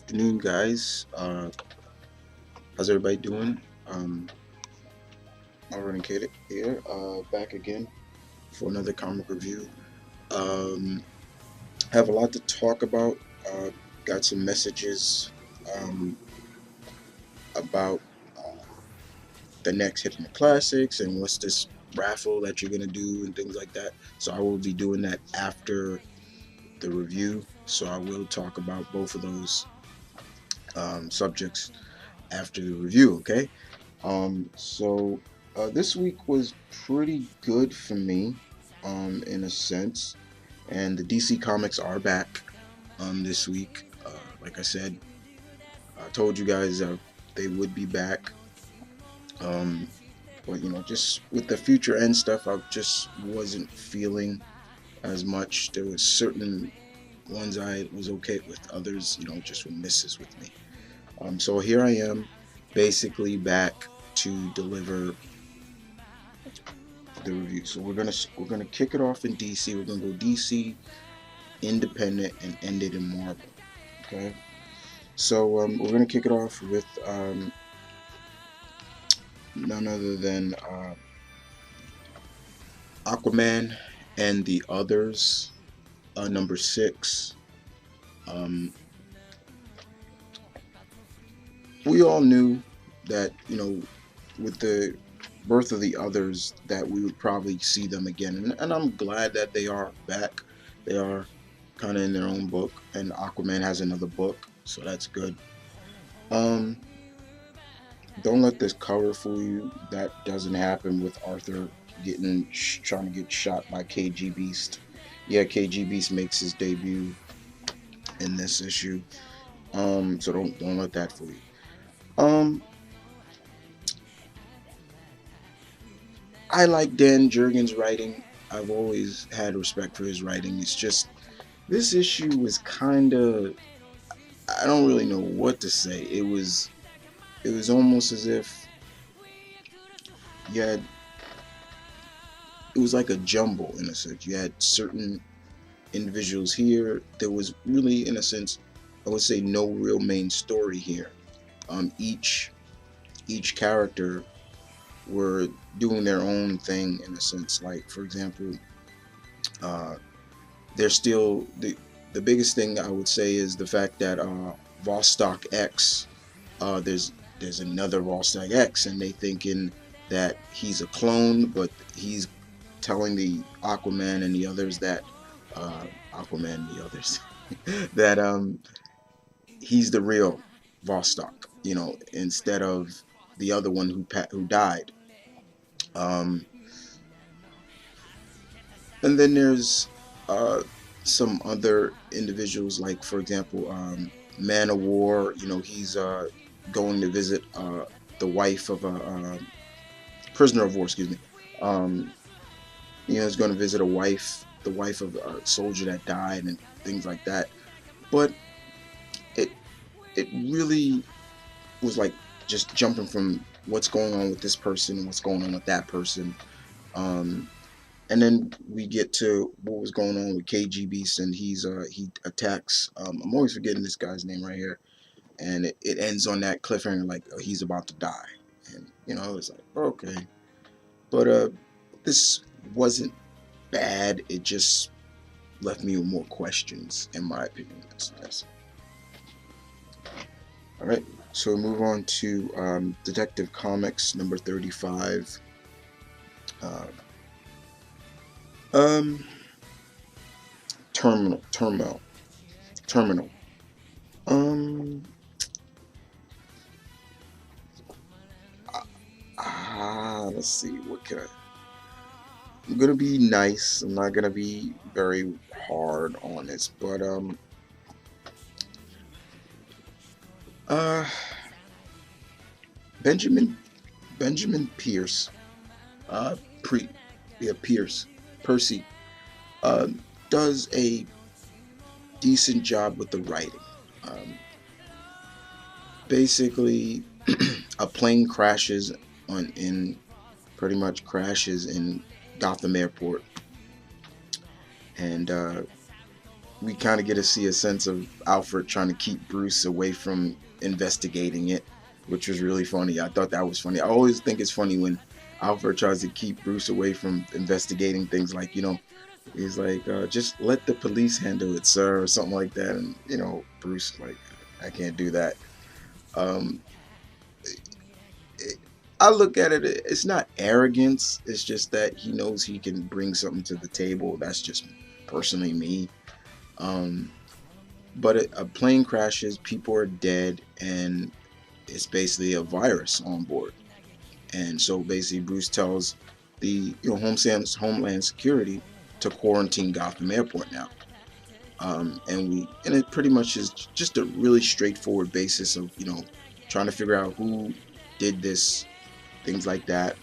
afternoon, guys. How's everybody doing? Already Kid here, back again for another comic review. Um, have a lot to talk about. Got some messages um, about the next hit in the classics and what's this raffle that you're gonna do and things like that. So I will be doing that after the review. So I will talk about both of those subjects after the review. Okay. This week was pretty good for me, in a sense, and the DC comics are back this week. Like I said, I told you guys they would be back. Um, but just with the future end stuff, I just wasn't feeling as much. There was certain ones I was okay with, others, just were misses with me. So here I am, basically back to deliver the review. So we're gonna kick it off in DC. We're gonna go DC, independent, and end it in Marvel. Okay. So we're gonna kick it off with none other than Aquaman and the Others, number 6. Um, we all knew that with the birth of the Others that we would probably see them again, and I'm glad that they are back. They are kind of in their own book, and Aquaman has another book, so that's good. Um, don't let this cover fool you. That doesn't happen with Arthur trying to get shot by KG Beast. Yeah, KG Beast makes his debut in this issue. So don't let that fool you. Um, I like Dan Jurgens' writing. I've always had respect for his writing. It's just this issue was kind of, I don't really know what to say. It was almost as if you had it was like a jumble in a sense. You had certain individuals here. There was really, in a sense, I would say no real main story here. Each character were doing their own thing in a sense. Like, for example, uh, they're still the biggest thing I would say is the fact that Vostok X, there's another Vostok X, and they thinking that he's a clone, but he's telling the Aquaman and the others that Aquaman and the others that he's the real Vostok, instead of the other one who died. Um, and then there's uh, some other individuals, like for example, Man of War. He's going to visit the wife of a prisoner of war. Excuse me. Um, he's going to visit the wife of a soldier that died, and things like that. But it it really was like just jumping from what's going on with this person and what's going on with that person. Um, and then we get to what was going on with KG Beast, and he attacks. I'm always forgetting this guy's name right here, and it ends on that cliffhanger, like he's about to die, and it's like okay, but this wasn't bad. It just left me with more questions, in my opinion. That's all right. So we move on to Detective Comics number 35. Uh, um, Terminal. Um, let's see. What can I? I'm gonna be nice. I'm not gonna be very hard on this, but uh, Benjamin Pierce, uh, pre, yeah, Percy, uh, does a decent job with the writing. Um, Basically, a plane crashes pretty much crashes in Gotham Airport, and we kind of get to see a sense of Alfred trying to keep Bruce away from investigating it, which was really funny. I thought that was funny. I always think it's funny when Alfred tries to keep Bruce away from investigating things, like, he's like, just let the police handle it, sir, or something like that. And, Bruce, like, I can't do that. Um, I look at it, it's not arrogance. It's just that he knows he can bring something to the table. That's just personally me. Um, but a plane crashes, people are dead, and it's basically a virus on board. And so basically Bruce tells the Homeland Security to quarantine Gotham Airport now. And it pretty much is just a really straightforward basis of trying to figure out who did this, things like that,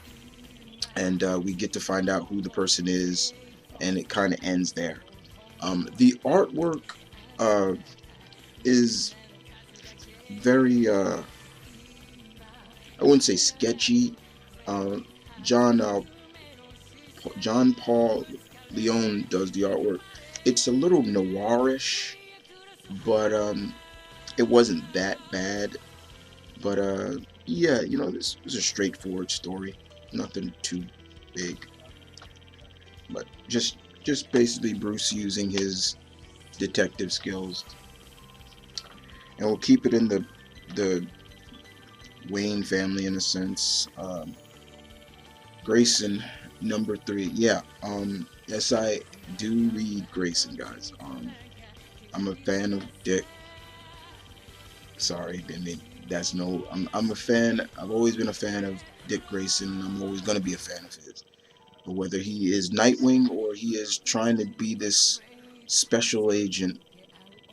and we get to find out who the person is, and it kind of ends there. The artwork is very I wouldn't say sketchy. Uh, John John Paul Leon does the artwork. It's a little noirish, but it wasn't that bad. But yeah, this was a straightforward story, nothing too big. But just basically Bruce using his detective skills, and we'll keep it in the Wayne family in a sense. Grayson, number 3. Yeah. Yes, I do read Grayson, guys. I'm a fan of Dick. Sorry, didn't mean that's no. I'm a fan. I've always been a fan of Dick Grayson. I'm always gonna be a fan of his. But whether he is Nightwing or he is trying to be this special agent,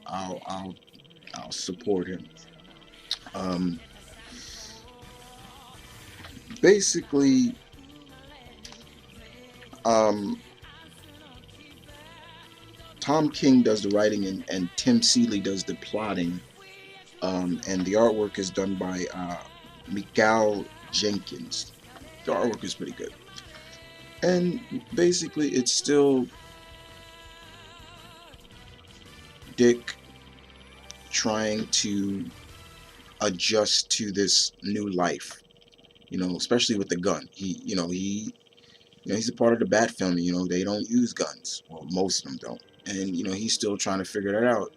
I'll support him. Um, Basically, um, Tom King does the writing, and Tim Seeley does the plotting, and the artwork is done by Mikael Jenkins. The artwork is pretty good, and basically it's still Dick trying to adjust to this new life, especially with the gun. He's a part of the Bat family. They don't use guns. Well, most of them don't. And, he's still trying to figure that out.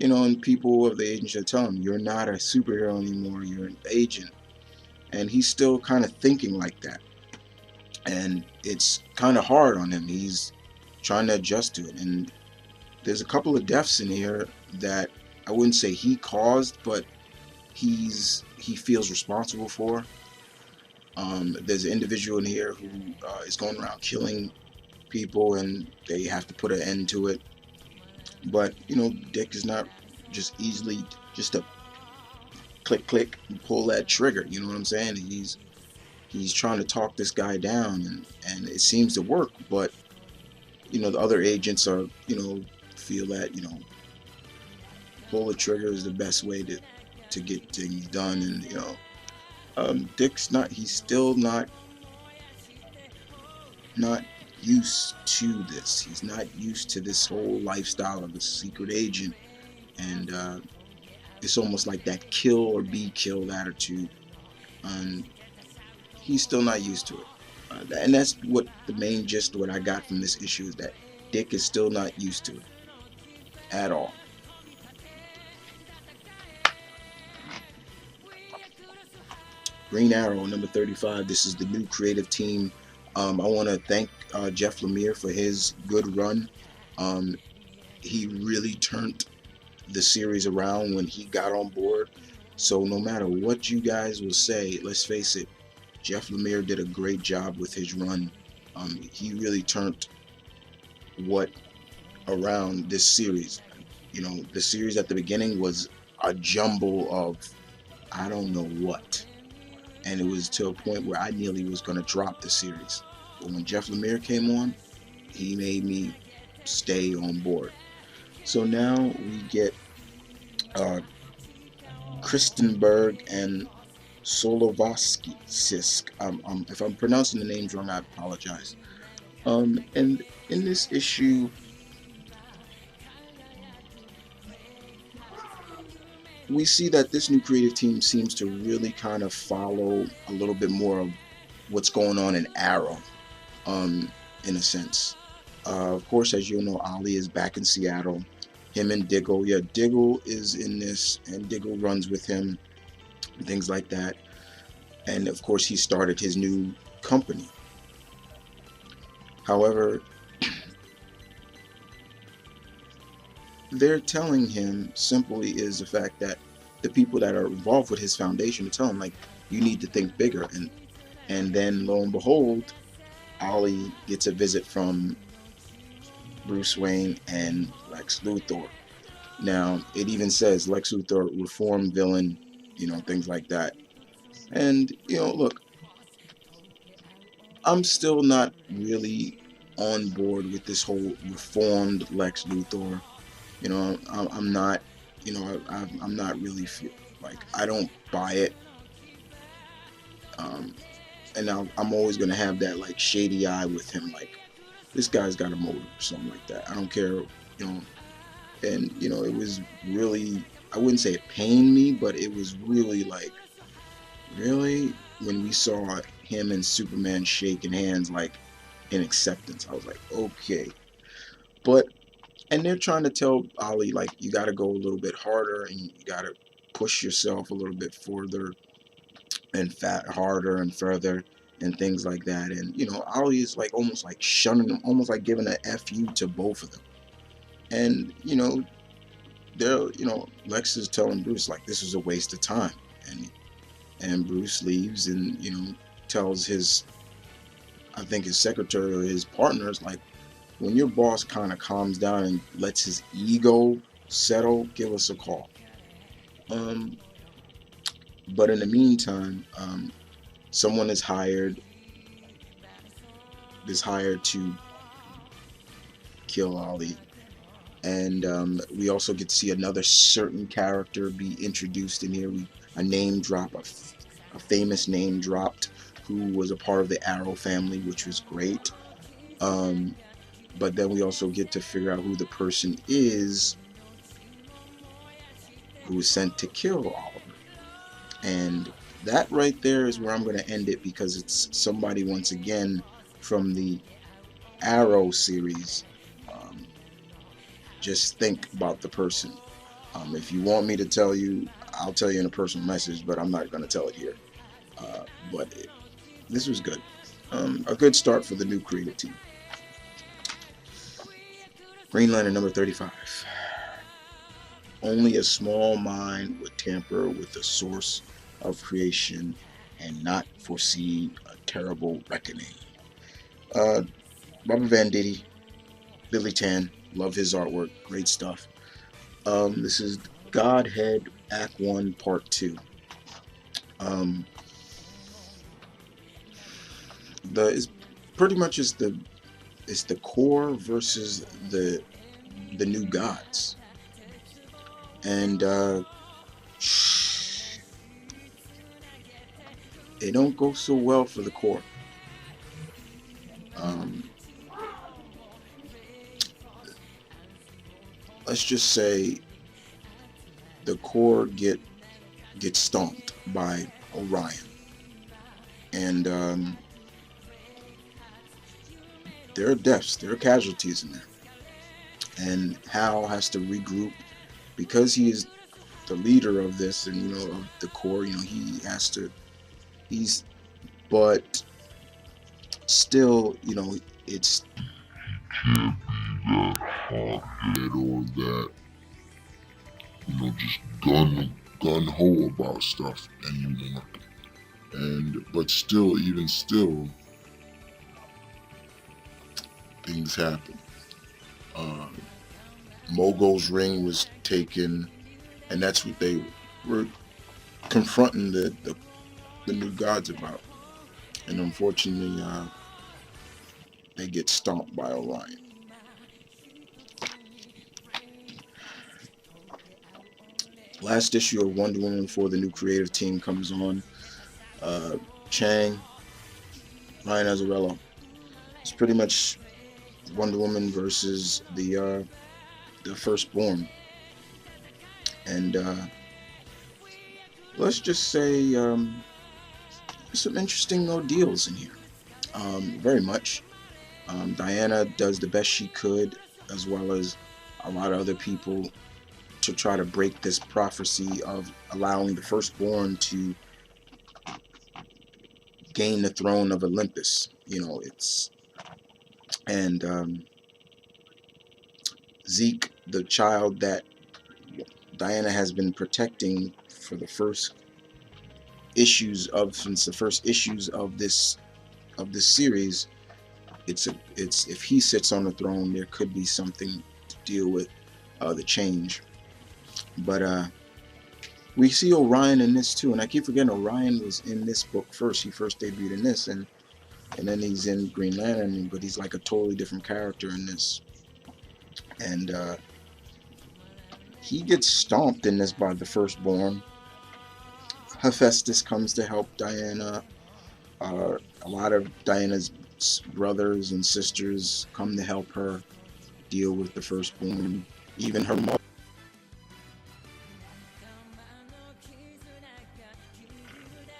And people of the agency tell him, you're not a superhero anymore, you're an agent. And he's still kind of thinking like that. And it's kind of hard on him. He's trying to adjust to it. And there's a couple of deaths in here that I wouldn't say he caused, but he feels responsible for. There's an individual in here who is going around killing people, and they have to put an end to it. But Dick is not just easily just a click and pull that trigger. You know what I'm saying? He's trying to talk this guy down, and it seems to work. But the other agents are feel that pull the trigger is the best way to get things done, and Dick's not. He's still not used to this. He's not used to this whole lifestyle of a secret agent, and it's almost like that kill or be killed attitude, and he's still not used to it. And that's what the main gist of what I got from this issue is, that Dick is still not used to it at all. Green Arrow, number 35. This is the new creative team. I want to thank Jeff Lemire for his good run. He really turned the series around when he got on board. So no matter what you guys will say, let's face it, Jeff Lemire did a great job with his run. He really turned what around this series. The series at the beginning was a jumble of I don't know what. And it was to a point where I nearly was going to drop the series. But when Jeff Lemire came on, he made me stay on board. So now we get Kristenberg and Solovsky Sisk. If I'm pronouncing the names wrong, I apologize. And in this issue, we see that this new creative team seems to really kind of follow a little bit more of what's going on in Arrow, in a sense. Of course, as you know, Ollie is back in Seattle. Him and Diggle, yeah, Diggle is in this, and Diggle runs with him, and things like that. And of course, he started his new company. However, they're telling him simply is the fact that the people that are involved with his foundation are telling him, like, you need to think bigger. And then lo and behold, Ollie gets a visit from Bruce Wayne and Lex Luthor. Now, it even says Lex Luthor, reformed villain, things like that. And, look, I'm still not really on board with this whole reformed Lex Luthor. I'm not, I'm not really like, I don't buy it. And I'm always going to have that, like, shady eye with him. Like, this guy's got a motive or something like that. I don't care, And, it was really, I wouldn't say it pained me, but it was really like, really? When we saw him and Superman shaking hands, like, in acceptance, I was like, okay. But, and they're trying to tell Ollie, like, you got to go a little bit harder and you got to push yourself a little bit further and harder and further and things like that. And, Ollie is like almost like shunning them, almost like giving a FU to both of them. And, Lex is telling Bruce, like, this is a waste of time. And Bruce leaves and, tells his, I think his secretary or his partners, like, when your boss kind of calms down and lets his ego settle, give us a call. But in the meantime, someone is hired to kill Ollie. And we also get to see another certain character be introduced in here. A name drop, a famous name dropped, who was a part of the Arrow family, which was great. But then we also get to figure out who the person is who was sent to kill Oliver. And that right there is where I'm going to end it, because it's somebody, once again, from the Arrow series. Just think about the person. If you want me to tell you, I'll tell you in a personal message, but I'm not going to tell it here. But this was good. A good start for the new creative team. Green Lantern number 35. Only a small mind would tamper with the source of creation and not foresee a terrible reckoning. Robert Venditti, Billy Tan, love his artwork, great stuff. This is Godhead Act 1 Part 2. It's pretty much it's the core versus the new gods. And it don't go so well for the core. Let's just say the core get stomped by Orion, and there are deaths, there are casualties in there, and Hal has to regroup because he is the leader of this, and of the core. He has to. But still, it's can't be that hot-headed or that, just gun ho about stuff anymore. But still, even still, things happen. Mogul's ring was taken, and that's what they were confronting the new gods about. And unfortunately, they get stomped by Orion. Last issue of Wonder Woman before the new creative team comes on. Chang, Ryan Azzarello. It's pretty much Wonder Woman versus the Firstborn. And let's just say some interesting ordeals in here. Very much. Diana does the best she could, as well as a lot of other people, to try to break this prophecy of allowing the firstborn to gain the throne of Olympus. You know, it's and Zeke, the child that Diana has been protecting for the first issues of since the first issues of this series. It's if he sits on the throne, there could be something to deal with the change. But we see Orion in this too, and I keep forgetting Orion was in this book first. He first debuted in this, and then he's in Green Lantern, but he's like a totally different character in this. And he gets stomped in this by the firstborn. Hephaestus comes to help Diana. A lot of Diana's brothers and sisters come to help her deal with the firstborn. Even her mother.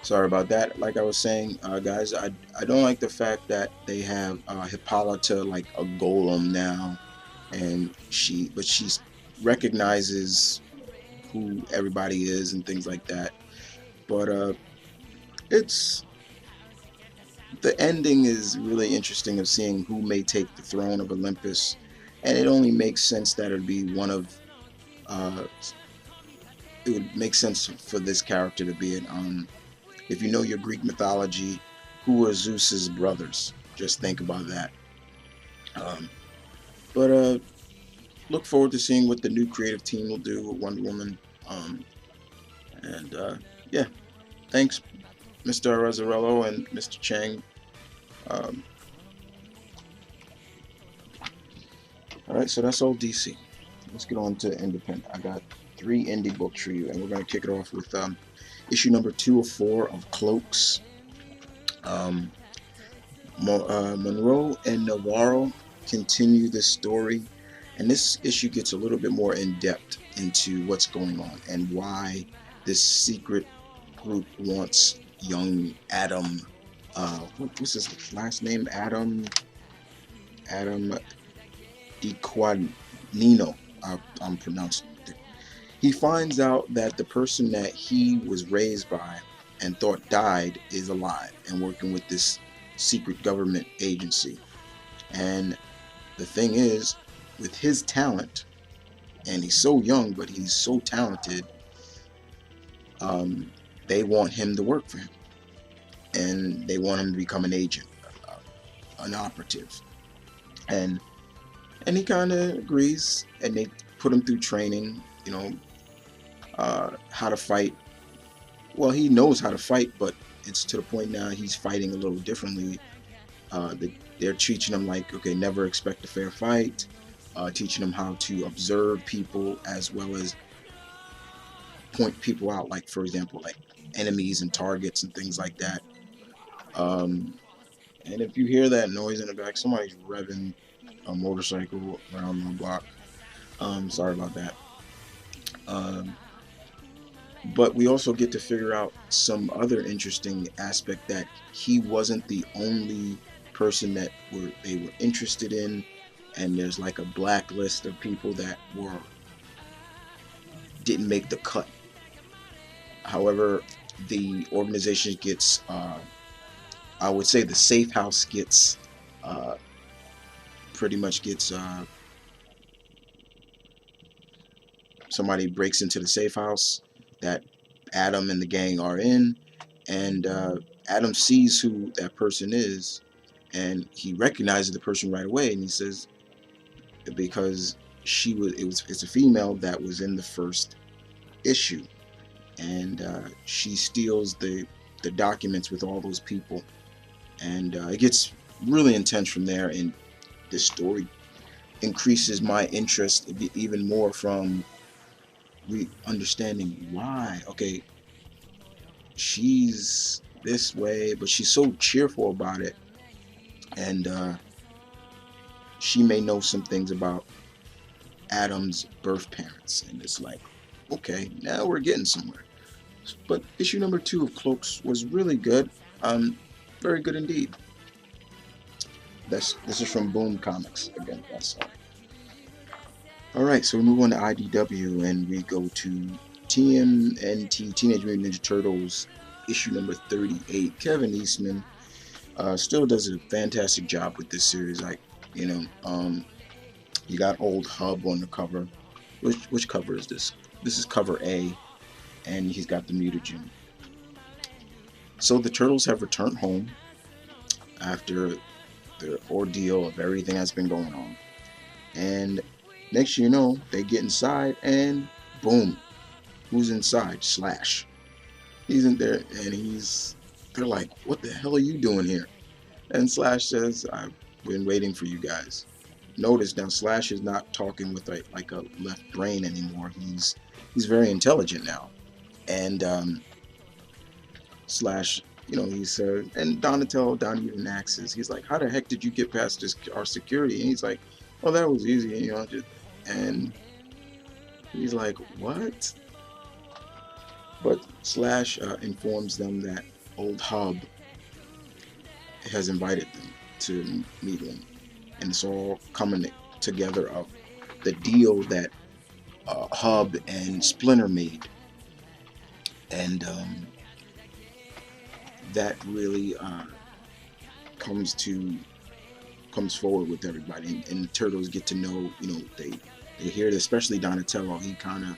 Sorry about that. Like I was saying, guys, I don't like the fact that they have Hippolyta like a golem now, and she recognizes who everybody is and things like that. But it's the ending is really interesting of seeing who may take the throne of Olympus, and it only makes sense that it'd be one of it would make sense for this character to be it. If you know your Greek mythology, who are Zeus's brothers? Just think about that. But look forward to seeing what the new creative team will do with Wonder Woman. And yeah, thanks, Mr. Azzarello and Mr. Chang. Alright, so that's all DC. Let's get on to independent. I got 3 indie books for you, and we're going to kick it off with issue number 204 of Cloaks. Monroe and Navarro continue this story, and this issue gets a little bit more in depth into what's going on and why this secret group wants young Adam. What's his last name? Adam DiQuanino. I'm pronouncing it. He finds out that the person that he was raised by and thought died is alive and working with this secret government agency. And the thing is, with his talent, and he's so young, but he's so talented, they want him to work for him. And they want him to become an agent, an operative. And he kind of agrees, and they put him through training, how to fight. Well, he knows how to fight, but it's to the point now he's fighting a little differently. They're teaching him, like, okay, never expect a fair fight, teaching him how to observe people as well as point people out, like, for example, like enemies and targets and things like that. And if you hear that noise in the back, somebody's revving a motorcycle around my block. Sorry about that. But we also get to figure out some other interesting aspect, that he wasn't the only person that they were interested in, and there's like a blacklist of people that didn't make the cut. However, the organization gets, I would say the safe house gets, pretty much gets, somebody breaks into the safe house that Adam and the gang are in, and Adam sees who that person is, and he recognizes the person right away, and he says, because it's a female that was in the first issue, and she steals the documents with all those people, and it gets really intense from there, and this story increases my interest even more from understanding why. Okay, she's this way, but she's so cheerful about it, and she may know some things about Adam's birth parents, and it's like, okay, now we're getting somewhere. But issue number 2 of Cloaks was really good. Very good indeed. This is from Boom Comics again. That's all. All right, so we move on to IDW and we go to TMNT, Teenage Mutant Ninja Turtles, issue number 38. Kevin Eastman still does a fantastic job with this series. Like, you know, you got old Hub on the cover. Which cover is this? This is cover A, and he's got the mutagen. So the Turtles have returned home after the ordeal of everything that's been going on. And next you know, they get inside and boom, who's inside? Slash. He's in there and they're like, what the hell are you doing here? And Slash says, I've been waiting for you guys. Notice now Slash is not talking with like a left brain anymore. He's very intelligent now. And Slash, you know, he said, and Donnie even asks, he's like, how the heck did you get past our security? And he's like, oh, that was easy, you know, and he's like, what? But Slash informs them that old Hub has invited them to meet him, and it's all coming together of the deal that Hub and Splinter made, and that really comes forward with everybody, and the Turtles get to know, you know, they hear it, especially Donatello. He kind of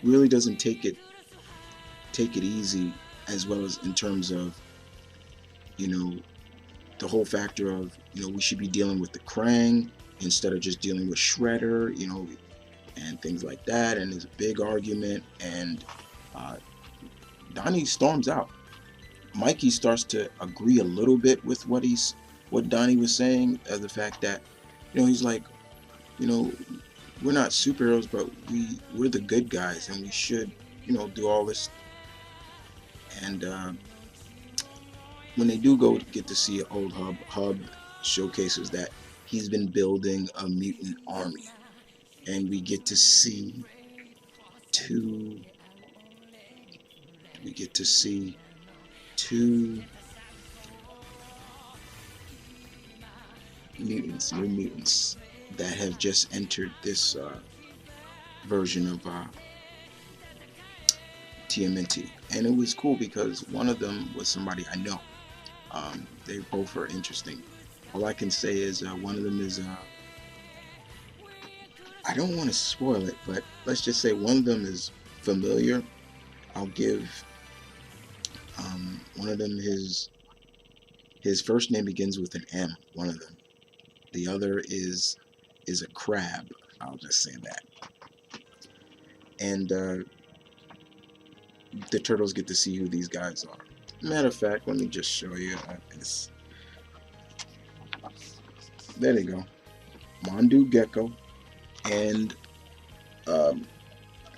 really doesn't take it easy, as well as in terms of, you know, the whole factor of, you know, we should be dealing with the Krang instead of just dealing with Shredder, you know, and things like that. And there's a big argument, and Donnie storms out. Mikey starts to agree a little bit with what Donnie was saying, as the fact that, you know, he's like, you know, we're not superheroes, but we're the good guys, and we should, you know, do all this. And when they do go to get to see old Hub showcases that he's been building a mutant army, and we get to see two new mutants that have just entered this version of TMNT. And it was cool because one of them was somebody I know. They both are interesting. All I can say is one of them is, I don't want to spoil it, but let's just say one of them is familiar. I'll give one of them his first name begins with an M, one of them. The other is a crab. I'll just say that. And the Turtles get to see who these guys are. Matter of fact, let me just show you. There they go. Mondu Gecko and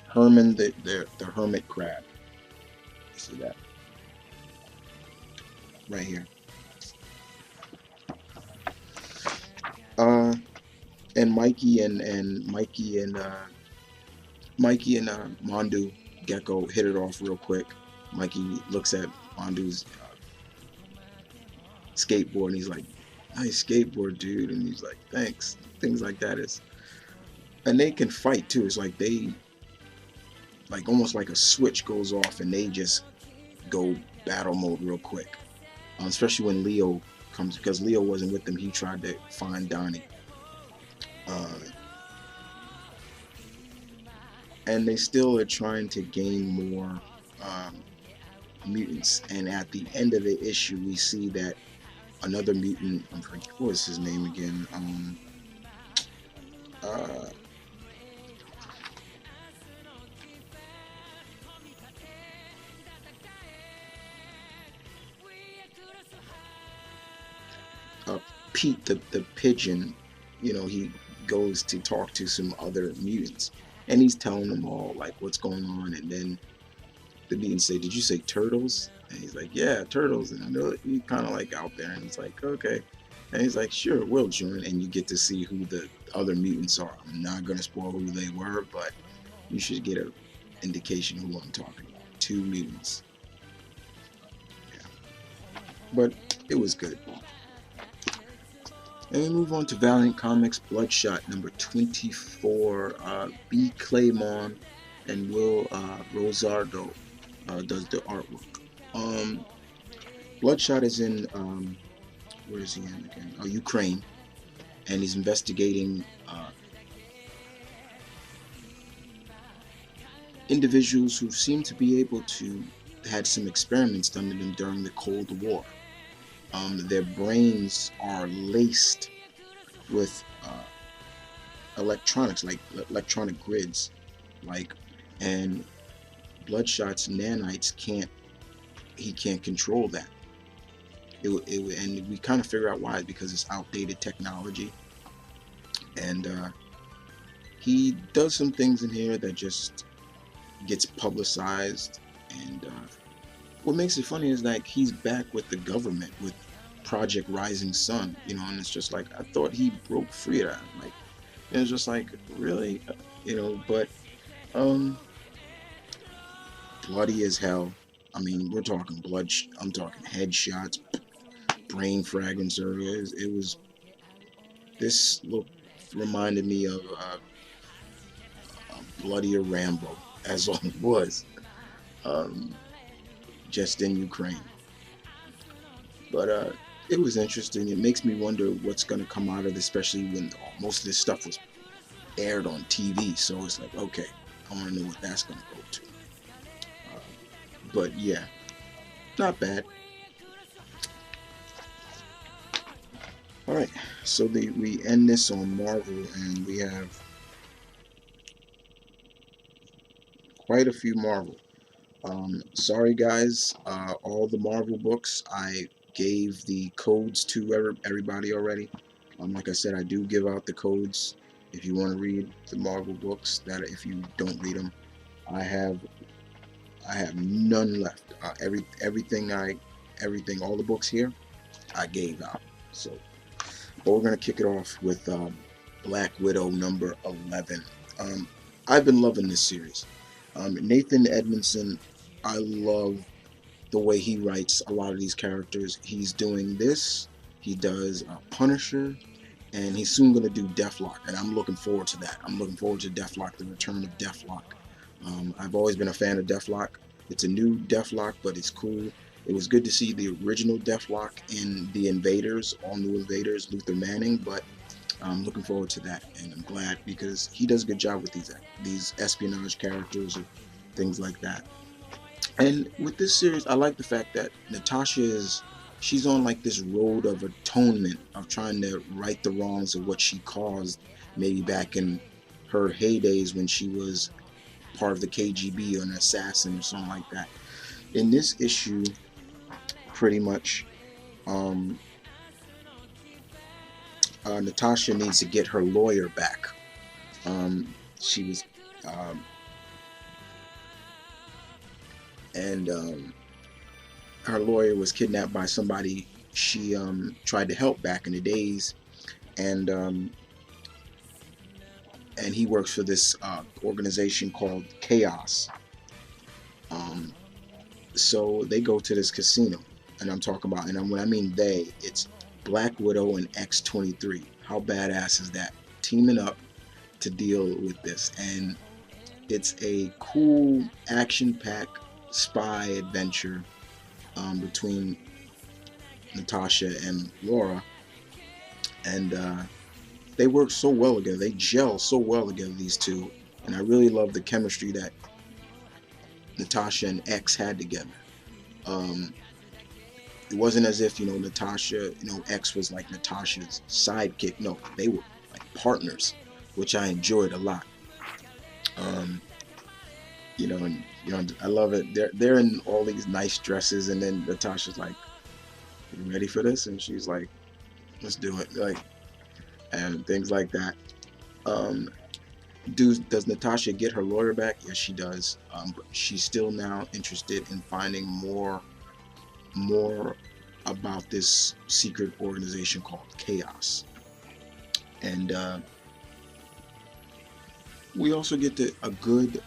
Herman, the hermit crab. See that? Right here. And Mikey and Mondu Gecko hit it off real quick. Mikey looks at Mondu's skateboard and he's like, nice skateboard, dude. And he's like, thanks. Things like that is. And they can fight too. It's like they, like almost like a switch goes off and they just go battle mode real quick. Especially when Leo comes, because Leo wasn't with them. He tried to find Donnie. And they still are trying to gain more mutants. And at the end of the issue, we see that another mutant, what was his name again? Pete the pigeon, you know, he goes to talk to some other mutants and he's telling them all like what's going on, and then the mutants say, did you say turtles? And he's like, yeah, turtles. And he's kind of like out there, and he's like, okay. And he's like, sure, we'll join. And you get to see who the other mutants are. I'm not going to spoil who they were, but you should get an indication who I'm talking about 2 mutants. Yeah. But it was good. And we move on to Valiant Comics Bloodshot number 24. B. Claymon and Will Rosardo does the artwork. Bloodshot is in where is he in again? Ukraine, and he's investigating individuals who seem to be able to had some experiments done to them during the Cold War. Their brains are laced with electronics, like electronic grids, and Bloodshot's nanites can't control that. And we kind of figure out why, because it's outdated technology, and he does some things in here that just gets publicized, and what makes it funny is like he's back with the government with Project Rising Sun, and it's just like, I thought he broke free of that. Like, it was just like, really, but bloody as hell. I mean, we're talking blood. I'm talking headshots, brain fragments. It was. This look reminded me of a bloodier Rambo, as all it was, just in Ukraine. But it was interesting. It makes me wonder what's going to come out of this, especially when most of this stuff was aired on TV. So it's like, okay, I want to know what that's going to go to. But yeah, not bad. All right, so we end this on Marvel, and we have quite a few Marvel. Sorry guys, all the Marvel books, I gave the codes to everybody already. Like I said, I do give out the codes if you want to read the Marvel books. That if you don't read them, I have none left. Everything, all the books here, I gave out. So, but we're gonna kick it off with Black Widow number 11. I've been loving this series. Nathan Edmondson, I love the way he writes a lot of these characters. He's doing this. He does Punisher, and he's soon going to do Deathlock, and I'm looking forward to that. I'm looking forward to Deathlock, the return of Deathlock. I've always been a fan of Deathlock. It's a new Deathlock, but it's cool. It was good to see the original Deathlock in The Invaders, all new Invaders, Luther Manning, but I'm looking forward to that, and I'm glad because he does a good job with these espionage characters or things like that. And with this series, I like the fact that Natasha she's on like this road of atonement, of trying to right the wrongs of what she caused maybe back in her heydays when she was part of the KGB or an assassin or something like that. In this issue, pretty much, Natasha needs to get her lawyer back. She was, her lawyer was kidnapped by somebody she tried to help back in the days, and he works for this organization called Chaos. So they go to this casino, and I'm talking about, and when I mean they, it's Black Widow and X-23. How badass is that? Teaming up to deal with this, and it's a cool action-packed spy adventure between Natasha and Laura, and they work so well together. They gel so well together, these two, and I really love the chemistry that Natasha and X had together. It wasn't as if, Natasha, X was like Natasha's sidekick. No, they were like partners, which I enjoyed a lot. I love it. They're in all these nice dresses, and then Natasha's like, "You ready for this?" And she's like, "Let's do it." Like, and things like that. Does Natasha get her lawyer back? Yes, she does. But she's still now interested in finding more about this secret organization called Chaos. And we also get a good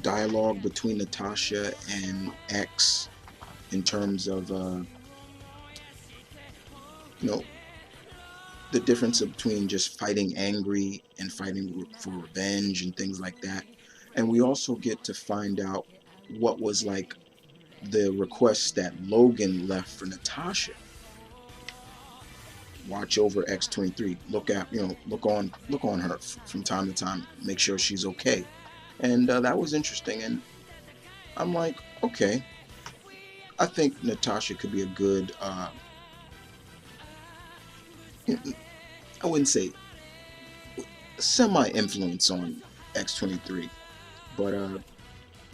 dialogue between Natasha and X in terms of you know, the difference between just fighting angry and fighting for revenge and things like that. And we also get to find out what was like the request that Logan left for Natasha. Watch over X-23. Look at, look on her from time to time. Make sure she's okay. And that was interesting. And I'm like, okay, I think Natasha could be a good. I wouldn't say semi-influence on X-23, but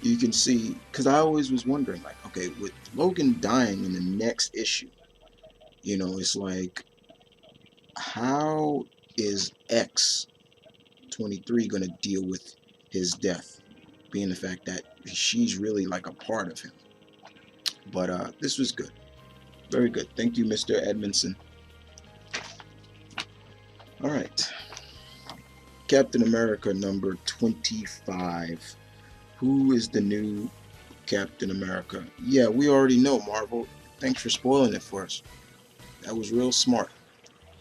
you can see, because I always was wondering, like, okay, with Logan dying in the next issue, it's like, how is X-23 going to deal with his death, being the fact that she's really like a part of him. But this was good, very good. Thank you, Mr. Edmondson. All right, Captain America number 25. Who is the new Captain America? Yeah, we already know, Marvel. Thanks for spoiling it for us. That was real smart.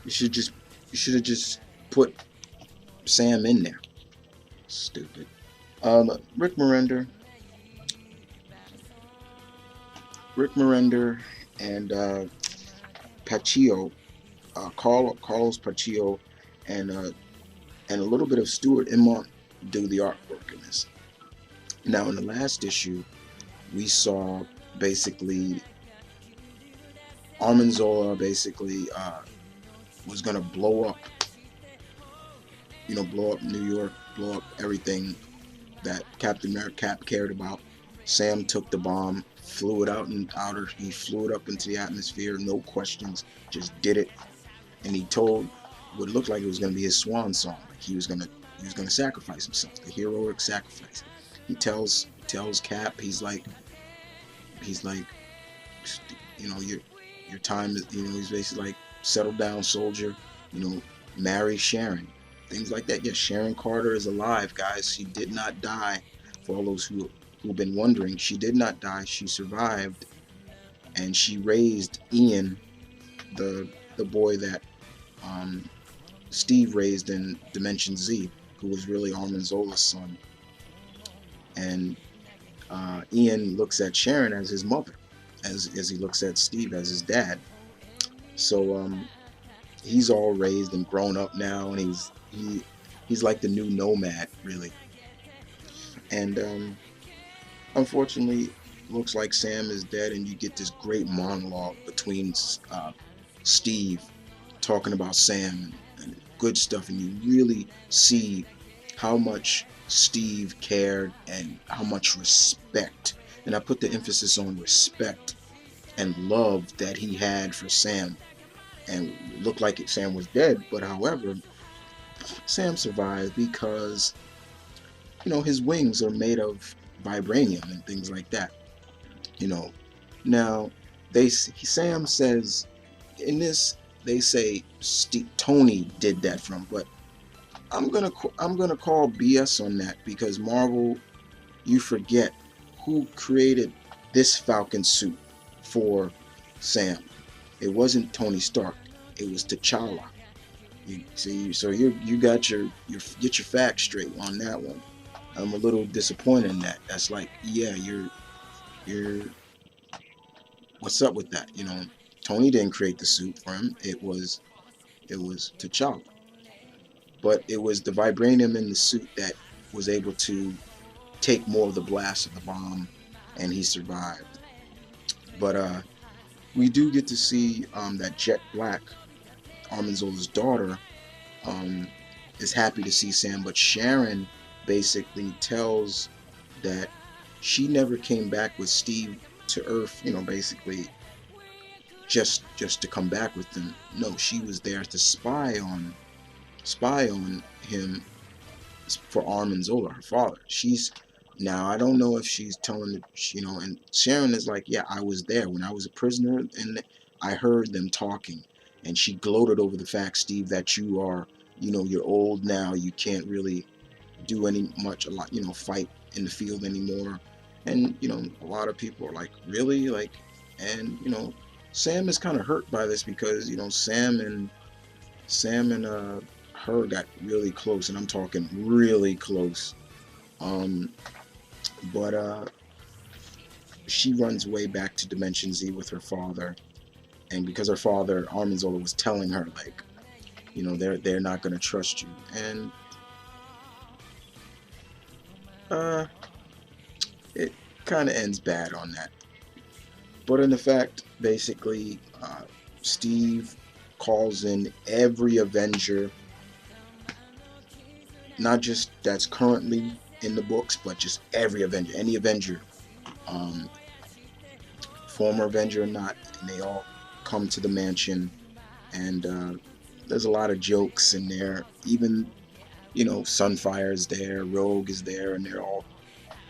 You should have just put Sam in there. Stupid. Rick Mirender, and Paccio, Carlos Paccio, and a little bit of Stuart Immont do the artwork in this. Now, in the last issue, we saw basically Armanzola basically was gonna blow up New York, blow up everything that Captain America Cap cared about. Sam took the bomb, flew it out in outer. He flew it up into the atmosphere, no questions, just did it. And he told what looked like it was going to be his swan song. Like he was gonna sacrifice himself, the heroic sacrifice. He tells Cap, he's like, your time is, he's basically like, settle down, soldier. Marry Sharon, things like that. Yes, Sharon Carter is alive, guys. She did not die. For all those who've been wondering, she did not die. She survived, and she raised Ian, the boy that Steve raised in Dimension Z, who was really Armanzola's son. And Ian looks at Sharon as his mother, as he looks at Steve as his dad. So he's all raised and grown up now, and he's like the new Nomad, really. And unfortunately, looks like Sam is dead, and you get this great monologue between Steve talking about Sam and good stuff, and you really see how much Steve cared and how much respect, and I put the emphasis on respect and love that he had for Sam. And it looked like Sam was dead, but however, Sam survived because his wings are made of vibranium and things like that. Now Sam says in this, they say Tony did that from, but I'm gonna call BS on that, because Marvel, you forget who created this Falcon suit for Sam. It wasn't Tony Stark. It was T'Challa. You see, so you got get your facts straight on that one. I'm a little disappointed in that. That's like, yeah, you're what's up with that? Tony didn't create the suit for him. It was T'Challa. But it was the vibranium in the suit that was able to take more of the blast of the bomb, and he survived. But we do get to see that Jet Black, Armanzola's daughter, is happy to see Sam, but Sharon basically tells that she never came back with Steve to Earth, basically just to come back with them. No, she was there to spy on him for Armanzola, her father. Now, I don't know if she's telling and Sharon is like, yeah, I was there when I was a prisoner, and I heard them talking. And she gloated over the fact, Steve, that you are, you're old now, you can't really do any much a lot, fight in the field anymore. And a lot of people are like, really, like, and Sam is kind of hurt by this because Sam and her got really close, and I'm talking really close. Um, but she runs way back to Dimension Z with her father, and because her father Armin Zola was telling her, like, they're not gonna trust you, and it kind of ends bad on that. But in the fact, basically, Steve calls in every Avenger, not just that's currently in the books, but just every Avenger, any Avenger, um, former Avenger or not, and they all come to the mansion. And there's a lot of jokes in there. Even Sunfire is there, Rogue is there, and they're all,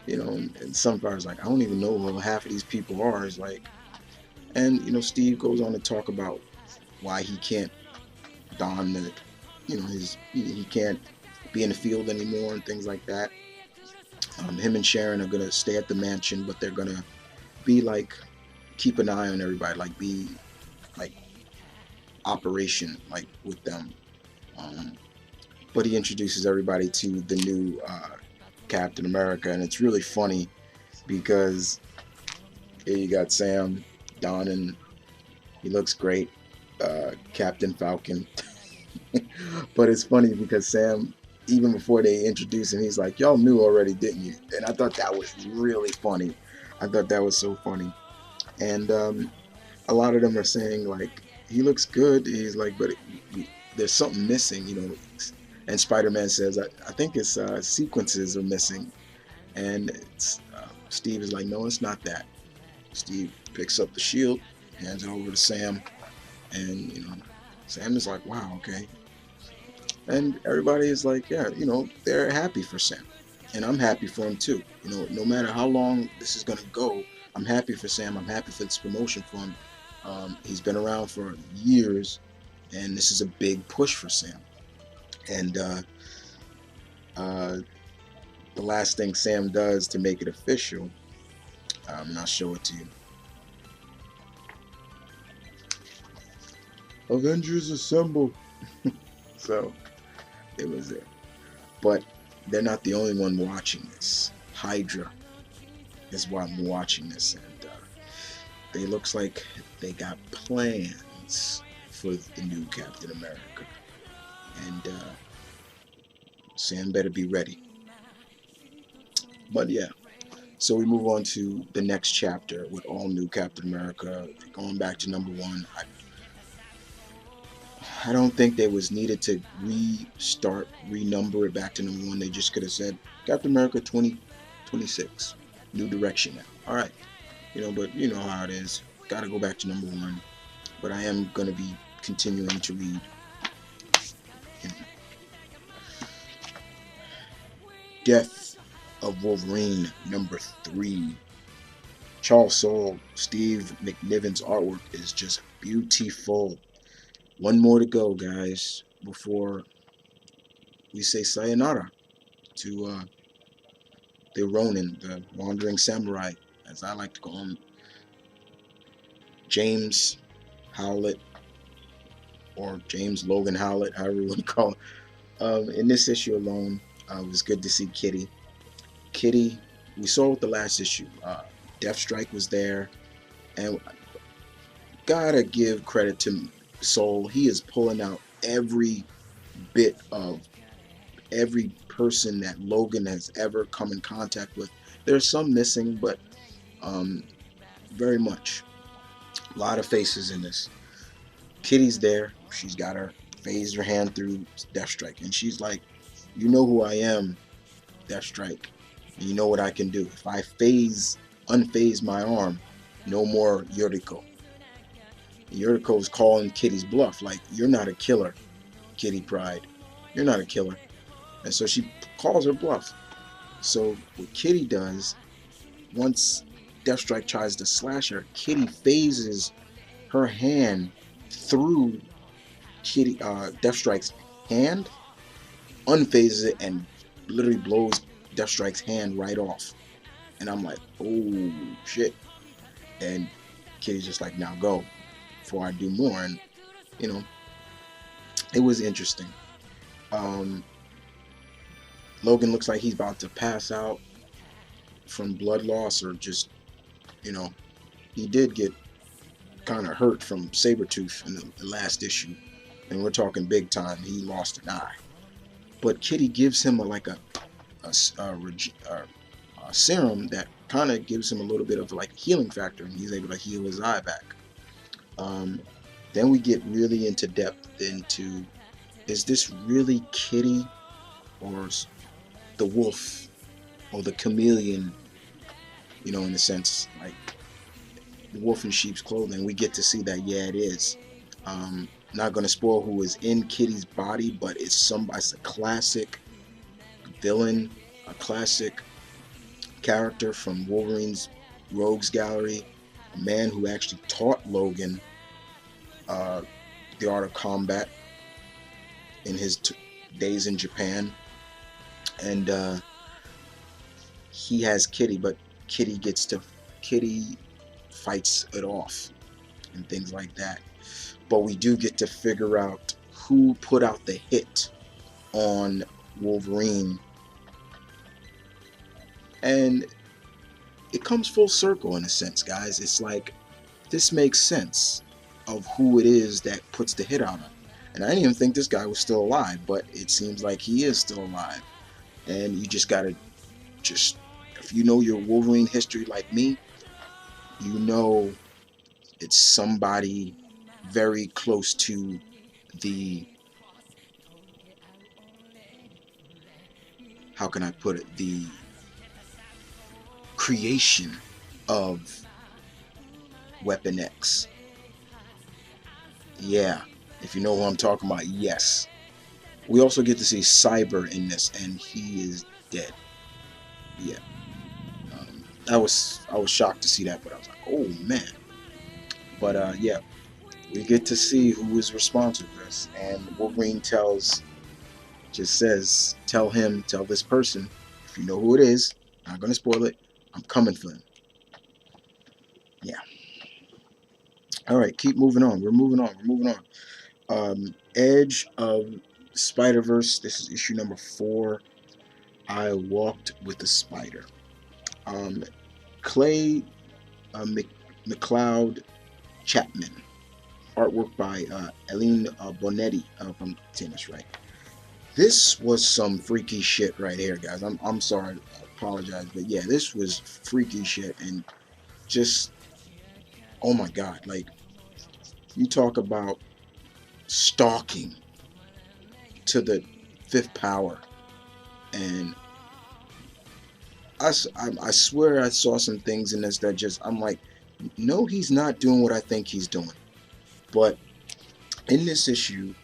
and Sunfire's like, I don't even know who half of these people are. It's like, and Steve goes on to talk about why he can't don the, he can't be in the field anymore and things like that. Him and Sharon are gonna stay at the mansion, but they're gonna be like, keep an eye on everybody, like be like operation like with them. But he introduces everybody to the new Captain America, and it's really funny because here you got Sam donning, he looks great, Captain Falcon. But it's funny because Sam, even before they introduce him, he's like, y'all knew already, didn't you? And I thought that was really funny. I thought that was so funny. And a lot of them are saying, like, he looks good. He's like, but there's something missing, And Spider-Man says, I think his sequences are missing. And Steve is like, no, it's not that. Steve picks up the shield, hands it over to Sam, and Sam is like, wow, okay. And everybody is like, yeah, they're happy for Sam, and I'm happy for him too. No matter how long this is gonna go, I'm happy for Sam. I'm happy for this promotion for him. He's been around for years, and this is a big push for Sam. And the last thing Sam does to make it official, and I'll show it to you. Avengers assemble. So it was there. But they're not the only one watching this. Hydra is why I'm watching this, and they looks like they got plans for the new Captain America. And Sam better be ready. But yeah, so we move on to the next chapter with all new Captain America, going back to #1. I don't think they was needed to renumber it back to #1. They just could have said Captain America 2026, new direction now. All right, but you know how it is. Got to go back to #1. But I am gonna be continuing to read. Death of Wolverine #3. Charles Soule, Steve McNiven's artwork is just beautiful. One more to go, guys, before we say sayonara to the Ronin, the Wandering Samurai, as I like to call him, James Howlett, or James Logan Howlett, however you want to call it. In this issue alone, it was good to see Kitty. Kitty, we saw with the last issue, Deathstrike was there, and gotta give credit to Soul. He is pulling out every bit of every person that Logan has ever come in contact with. There's some missing, but very much a lot of faces in this. Kitty's there. She's got her phased her hand through Deathstrike, and she's like, you know who I am, Deathstrike, and you know what I can do. If I unphase my arm, no more Yuriko. Yuriko's calling Kitty's bluff, like, you're not a killer, Kitty Pryde. You're not a killer. And so she calls her bluff. So what Kitty does, once Deathstrike tries to slash her, Kitty phases her hand through Deathstrike's hand, unphases it, and literally blows Deathstrike's hand right off. And I'm like, oh shit. And Kitty's just like, now go before I do more. And you know, it was interesting. Logan looks like he's about to pass out from blood loss, or just, you know, he did get kind of hurt from Sabretooth in the last issue, and we're talking big time. He lost an eye, but Kitty gives him a serum that kind of gives him a little bit of like healing factor, and he's able to heal his eye back. Then we get really into depth into, is this really Kitty or the wolf or the chameleon, you know, in a sense, like the wolf in sheep's clothing. We get to see that, yeah, it is. Not going to spoil who is in Kitty's body, but it's a classic villain, a classic character from Wolverine's Rogues Gallery, a man who actually taught Logan the art of combat in his days in Japan. And he has Kitty, but Kitty fights it off and things like that. But we do get to figure out who put out the hit on Wolverine, and it comes full circle in a sense, guys. It's like, this makes sense of who it is that puts the hit out on him. And I didn't even think this guy was still alive, but it seems like he is still alive. And you just gotta, if you know your Wolverine history like me, you know it's somebody very close to the, how can I put it, the creation of Weapon X. Yeah, if you know who I'm talking about, yes. We also get to see Cyber in this, and he is dead. Yeah. I was shocked to see that, but I was like, oh man. But yeah, we get to see who is responsible for this, and Wolverine tell this person, if you know who it is, not gonna spoil it, I'm coming for him. Yeah. Alright, keep moving on. We're moving on. Edge of Spider-Verse. This is issue number 4. I Walked with the Spider. Clay McLeod Chapman. Artwork by Eileen Bonetti, if I'm saying this right. This was some freaky shit right here, guys. I'm sorry, I apologize, but yeah, this was freaky shit, and just, oh my god, like, you talk about stalking to the 5th power, and I swear I saw some things in this that just, I'm like, no, he's not doing what I think he's doing. But in this issue,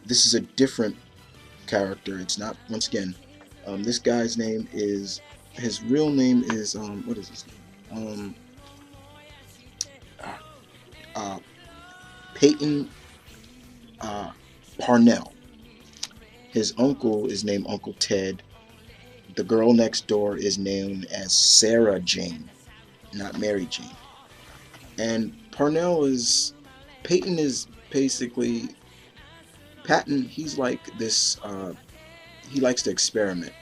this is a different character. It's not, once again, this guy's name is, his real name is, what is his name? Peyton Parnell. His uncle is named Uncle Ted. The girl next door is named as Sarah Jane, not Mary Jane. And Peyton is basically, Patton, he's like this, he likes to experiment.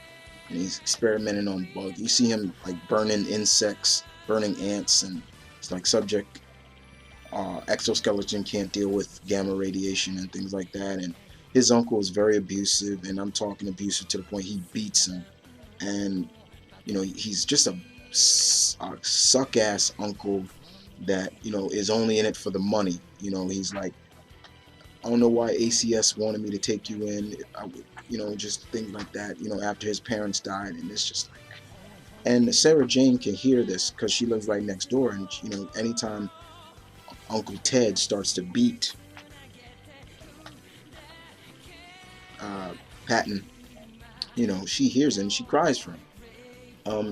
And he's experimenting on bugs. You see him like burning insects, burning ants, and it's like subject exoskeleton can't deal with gamma radiation and things like that. And his uncle is very abusive, and I'm talking abusive to the point he beats him. And you know, he's just a suck ass uncle that, you know, is only in it for the money. You know, he's like, I don't know why ACS wanted me to take you in. You know, just things like that. You know, after his parents died, and it's just like, and Sarah Jane can hear this because she lives right next door, and you know, anytime Uncle Ted starts to beat Patton, you know, she hears it and she cries for him.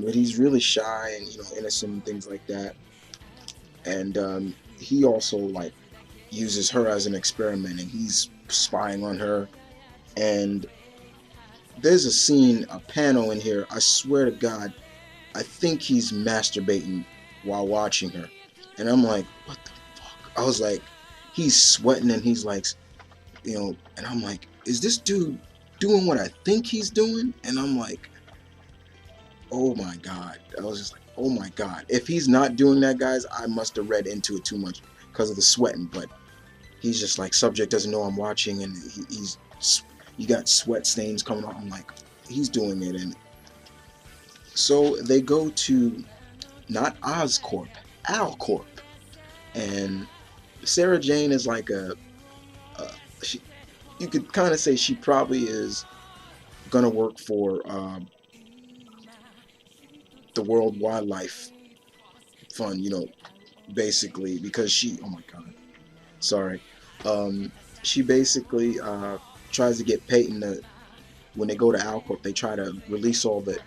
But he's really shy and, you know, innocent and things like that. And he also like uses her as an experiment, and he's spying on her. And there's a scene, a panel in here, I swear to God, I think he's masturbating while watching her. And I'm like, what the fuck? I was like, he's sweating and he's like, and I'm like, is this dude doing what I think he's doing? And I'm like, oh my God. I was just like, oh my God. If he's not doing that, guys, I must have read into it too much because of the sweating. But he's just like, subject doesn't know I'm watching, and you got sweat stains coming off. I'm like, he's doing it. And so they go to not Oscorp, Alcorp, and Sarah Jane is like she, you could kind of say she probably is gonna work for the World Wildlife Fund, basically, because oh my God, sorry, she basically tries to get Peyton to, when they go to Alcorp, they try to release all the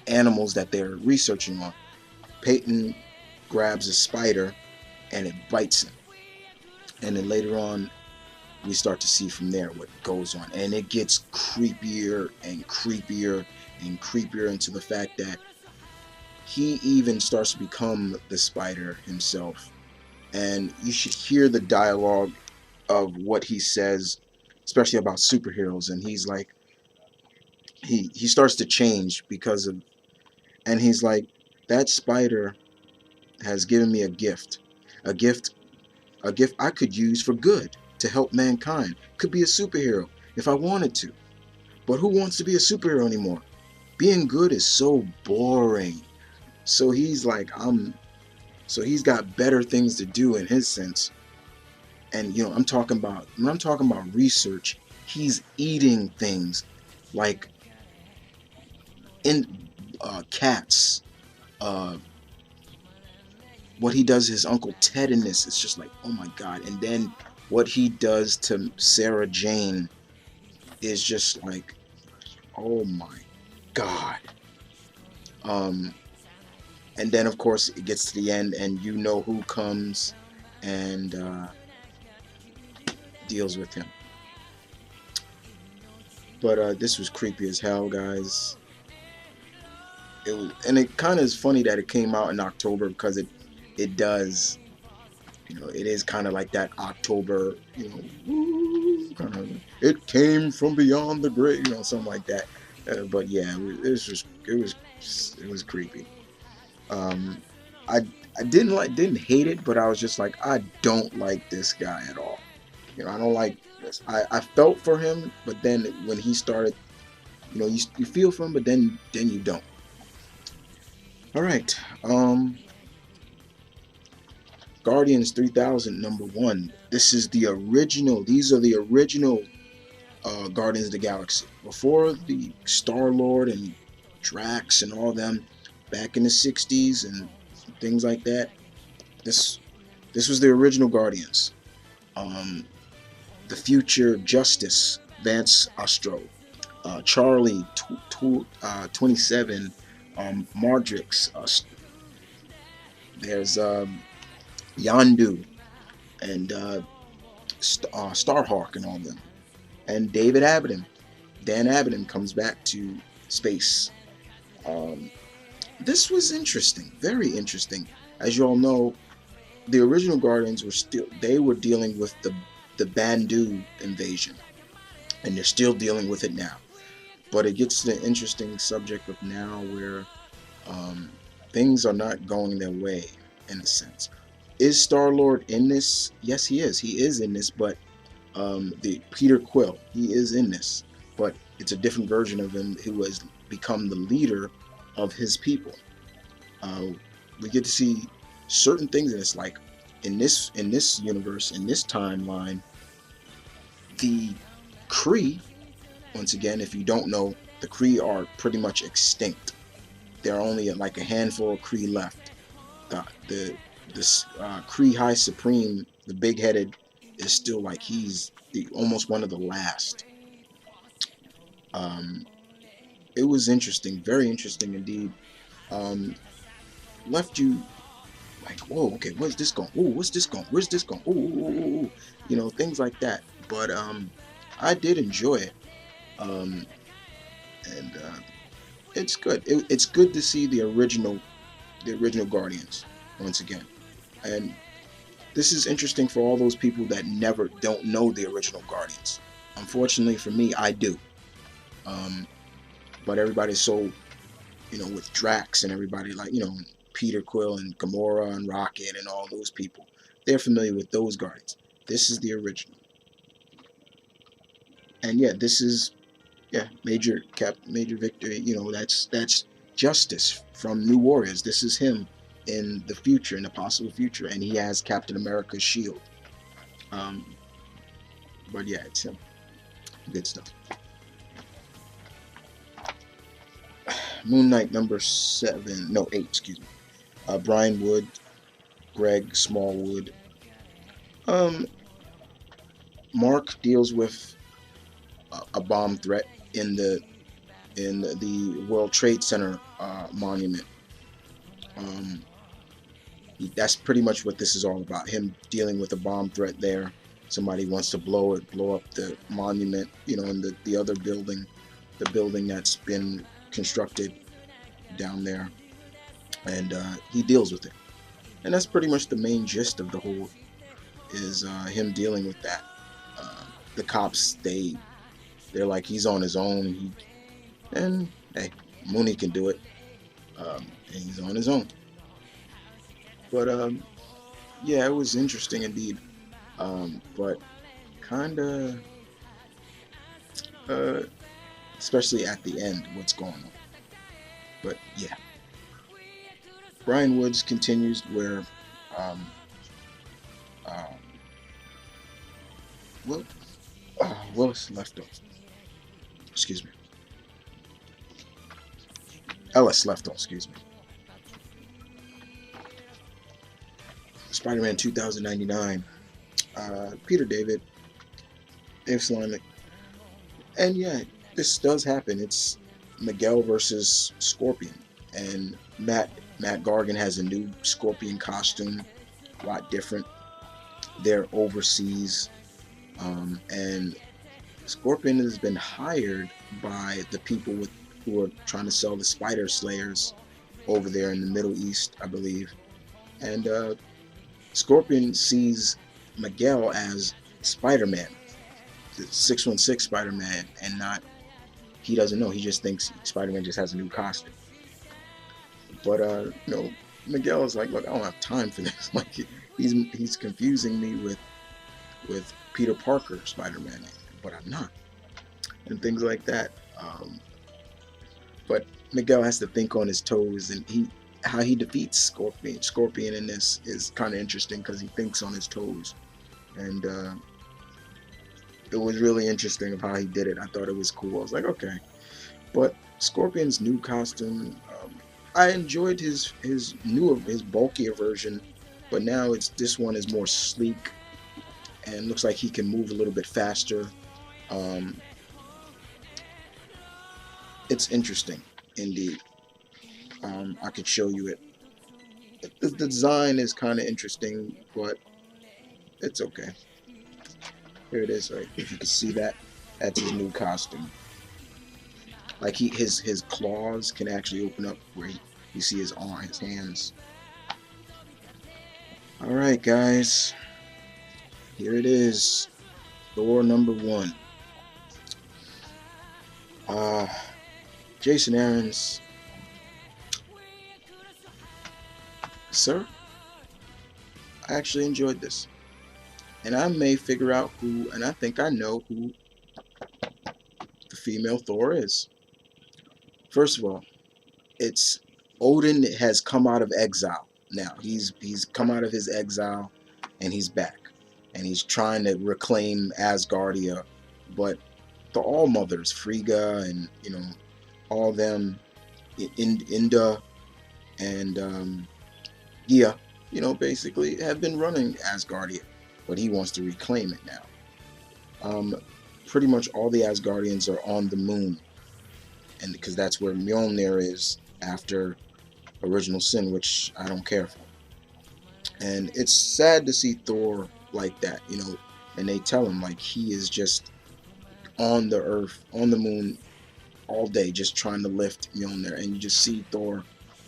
animals that they're researching on. Peyton grabs a spider and it bites him, and then later on we start to see from there what goes on, and it gets creepier and creepier and creepier into the fact that he even starts to become the spider himself. And you should hear the dialogue of what he says, especially about superheroes. And he's like, he starts to change because of, and he's like, that spider has given me a gift, a gift, a gift I could use for good to help mankind. Could be a superhero if I wanted to. But who wants to be a superhero anymore? Being good is so boring. So he's like, so he's got better things to do in his sense. And when I'm talking about research, he's eating things like in cats. What he does to his Uncle Ted in this, it's just like, oh my God. And then what he does to Sarah Jane is just like, oh my God. And then of course it gets to the end, and you know who comes and deals with him. But this was creepy as hell, guys. It was, and it kind of is funny that it came out in October, because it does, it is kind of like that October, kind of, it came from beyond the grave, something like that. But yeah, it was creepy. I didn't hate it, but I was just like, I don't like this guy at all. I don't like this. I felt for him, but then when he started, you feel for him, but then you don't. All right. Guardians 3000 #1. This is the original. These are the original Guardians of the Galaxy, before the Star-Lord and Drax and all them back in the 60s and things like that. This was the original Guardians. The Future Justice, Vance Astro, Charlie 27, Mardrix, there's Yondu, and Starhawk and all them, and David Abaddon. Dan Abaddon comes back to space. This was interesting, very interesting. As you all know, the original Guardians were dealing with the Bandu invasion, and they're still dealing with it now. But it gets to the interesting subject of now where things are not going their way, in a sense. Is Star-Lord in this? Yes, he is. He is in this, but the Peter Quill, he is in this, but it's a different version of him who has become the leader of his people. We get to see certain things in this, like in this universe, in this timeline, the Kree. Once again, if you don't know, the Kree are pretty much extinct. There are only like a handful of Kree left. The Kree High Supreme, the big-headed, is still like he's almost one of the last. It was interesting, very interesting indeed. Left you like, whoa, okay, where's this going? Oh, what's this going? Where's this going? Oh, things like that. But I did enjoy it. and it's good. It's good to see the original Guardians once again, and this is interesting for all those people that never don't know the original Guardians. Unfortunately for me, I do. Um, but everybody's so, with Drax and everybody, like, Peter Quill and Gamora and Rocket and all those people, they're familiar with those Guardians. This is the original, and yeah, this is, yeah, major victory. That's Justice from New Warriors. This is him in the future, in the possible future, and he has Captain America's shield. Um, but yeah, it's him. Good stuff. Moon Knight number 7, no 8, excuse me. Brian Wood, Greg Smallwood. Um, Mark deals with a bomb threat in the World Trade Center monument. Um, that's pretty much what this is all about. Him dealing with a bomb threat there. Somebody wants to blow up the monument, in the other building, the building that's been constructed down there, and he deals with it. And that's pretty much the main gist of the whole, is him dealing with that. The cops, they're like, he's on his own, and hey, Mooney can do it, and he's on his own. But yeah, it was interesting indeed, but kind of, especially at the end, what's going on. But yeah, Brian Woods continues where um, uh, Willis left off. Excuse me. Ellis left off. Excuse me. Spider-Man 2099. Peter David, Dave Slimick, and yeah, this does happen. It's Miguel versus Scorpion, and Matt Gargan has a new Scorpion costume, a lot different. They're overseas, and Scorpion has been hired by the people who are trying to sell the Spider Slayers over there in the Middle East, I believe. And Scorpion sees Miguel as Spider-Man, the 616 Spider-Man, and not, he doesn't know. He just thinks Spider-Man just has a new costume. But Miguel is like, look, I don't have time for this. Like, he's confusing me with Peter Parker Spider-Man, but I'm not, and things like that. But Miguel has to think on his toes, and how he defeats Scorpion in this is kind of interesting because he thinks on his toes, and it was really interesting of how he did it. I thought it was cool. I was like, okay. But Scorpion's new costume, I enjoyed his bulkier version, but now this one is more sleek and looks like he can move a little bit faster. It's interesting indeed. I could show you it. The design is kind of interesting, but it's okay. Here it is. Right, if you can see that, that's his new costume. Like his claws can actually open up where you see his hands. All right, guys. Here it is. Thor number 1. Jason Aaron's. Sir, I actually enjoyed this. And I may figure out who, and I think I know who the female Thor is. First of all, it's Odin has come out of exile. Now he's come out of his exile, and he's back, and he's trying to reclaim Asgardia. But the All Mothers, Frigga, and all them, Inda, and Gia, basically have been running Asgardia, but he wants to reclaim it now. Pretty much all the Asgardians are on the moon, and because that's where Mjolnir is after Original Sin, which I don't care for. And it's sad to see Thor like that, and they tell him like he is just on the earth, on the moon, all day just trying to lift Mjolnir, and you just see Thor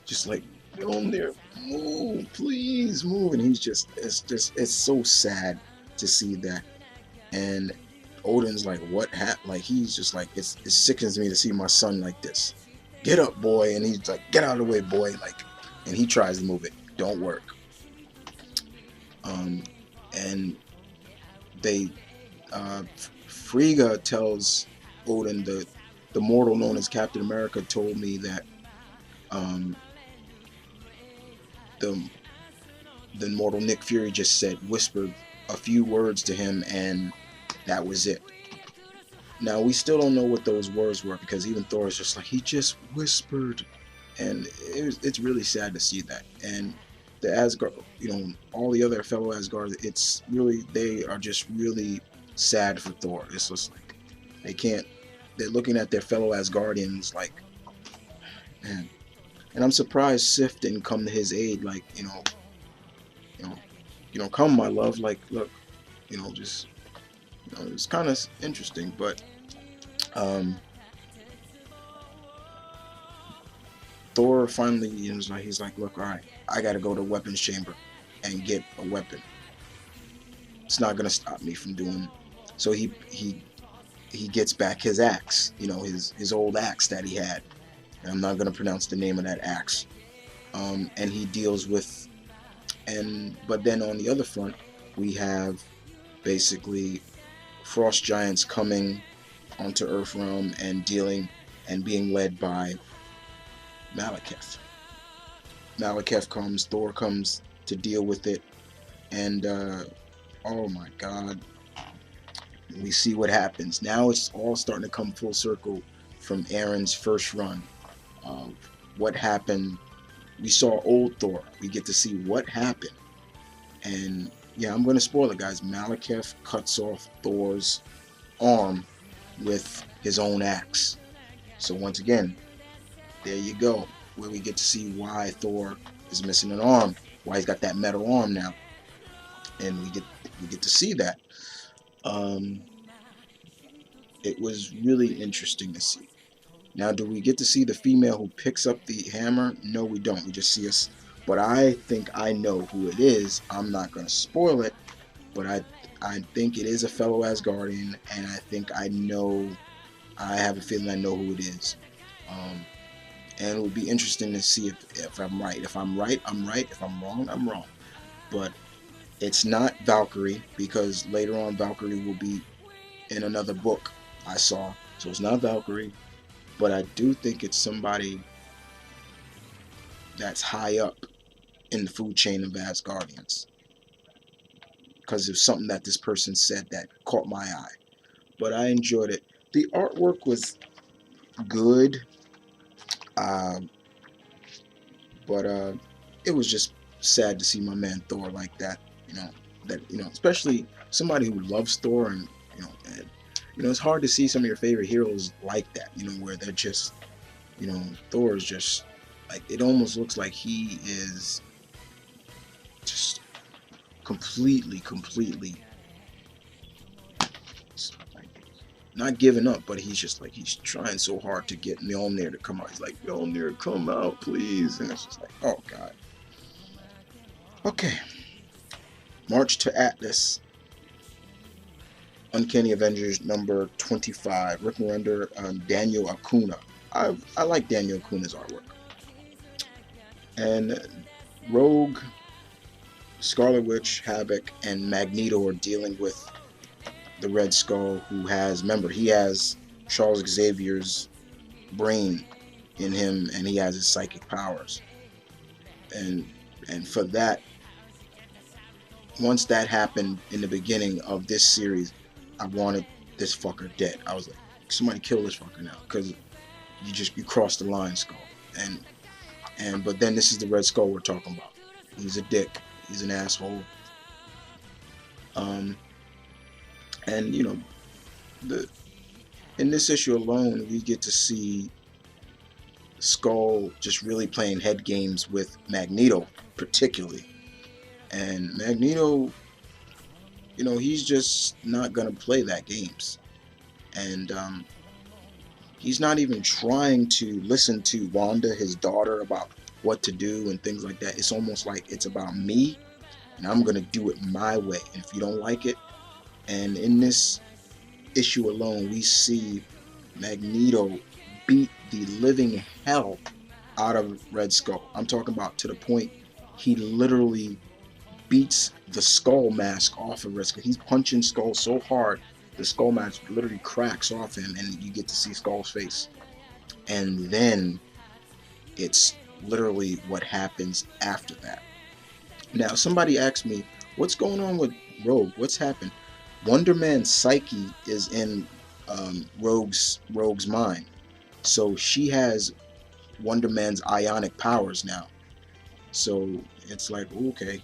just like, Mjolnir, move, please move, and he's just, it's so sad to see that. And Odin's like, what happened? Like, he's just like, it sickens me to see my son like this. Get up, boy. And he's like, get out of the way, boy. Like, and he tries to move it, don't work. And they, Frigga tells Odin, the mortal known as Captain America told me that the mortal Nick Fury just whispered a few words to him, and that was it. Now we still don't know what those words were, because even Thor is just like, he just whispered, and it's really sad to see that. And the Asgard, all the other fellow Asgard, it's really, they are just really sad for Thor. It's just like they're looking at their fellow Asgardians like, man. And I'm surprised Sif didn't come to his aid, like, come, my love, like, look, just, it's kind of interesting. But Thor finally, he's like, look, all right, I gotta go to weapons chamber and get a weapon. It's not gonna stop me from doing. So he gets back his axe, his old axe that he had. And I'm not gonna pronounce the name of that axe. And he deals with, but then on the other front, we have basically frost giants coming onto Earthrealm and being led by Malekith. Malekith comes, Thor comes to deal with it, and oh my god, we see what happens. Now it's all starting to come full circle from Aaron's first run. What happened? We saw old Thor. We get to see what happened. And yeah, I'm going to spoil it, guys. Malekith cuts off Thor's arm with his own axe. So once again, there you go, where we get to see why Thor is missing an arm, why he's got that metal arm now, and we get to see that. It was really interesting to see. Now, do we get to see the female who picks up the hammer? No, we don't. We just see us. But I think I know who it is. I'm not going to spoil it, but I think it is a fellow Asgardian, and I think I have a feeling I know who it is. And it would be interesting to see if I'm right. If I'm right, I'm right. If I'm wrong, I'm wrong. But it's not Valkyrie, because later on Valkyrie will be in another book I saw. So it's not Valkyrie. But I do think it's somebody that's high up in the food chain of Asgardians, because of something that this person said that caught my eye. But I enjoyed it. The artwork was good, but it was just sad to see my man Thor like that. Especially somebody who loves Thor, and it's hard to see some of your favorite heroes like that. Where they're just, Thor is just like, it almost looks like he is just completely like, not giving up, but he's just like, he's trying so hard to get Mjolnir to come out. He's like, Mjolnir, come out, please. And it's just like, oh god. Okay, March to Atlas, Uncanny Avengers number 25, written under Daniel Acuna. I like Daniel Acuna's artwork. And Rogue, Scarlet Witch, Havoc, and Magneto are dealing with the Red Skull, who has, remember, he has Charles Xavier's brain in him, and he has his psychic powers. And for that, once that happened in the beginning of this series, I wanted this fucker dead. I was like, somebody kill this fucker now, because you crossed the line, Skull. But then this is the Red Skull we're talking about. He's a dick. He's an asshole. And in this issue alone, we get to see Skull just really playing head games with Magneto, particularly. And Magneto, he's just not gonna play that games. And He's not even trying to listen to Wanda, his daughter, about what to do and things like that. It's almost like it's about me, and I'm gonna do it my way. And if you don't like it, and in this issue alone, we see Magneto beat the living hell out of Red Skull. I'm talking about to the point he literally beats the skull mask off of Red Skull. He's punching Skull so hard, the skull mask literally cracks off him, and you get to see Skull's face. And then it's literally what happens after that. Now, somebody asked me, what's going on with Rogue? What's happened? Wonder Man's psyche is in Rogue's mind. So she has Wonder Man's ionic powers now. So it's like, okay.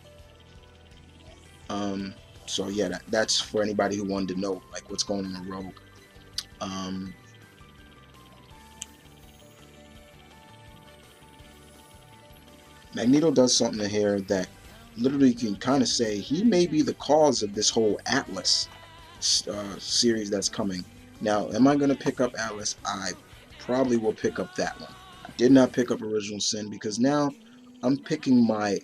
So yeah, that's for anybody who wanted to know, like, what's going on with Rogue. Magneto does something in here that literally you can kind of say he may be the cause of this whole Atlas series that's coming. Now, am I going to pick up Atlas? I probably will pick up that one. I did not pick up Original Sin because now I'm picking my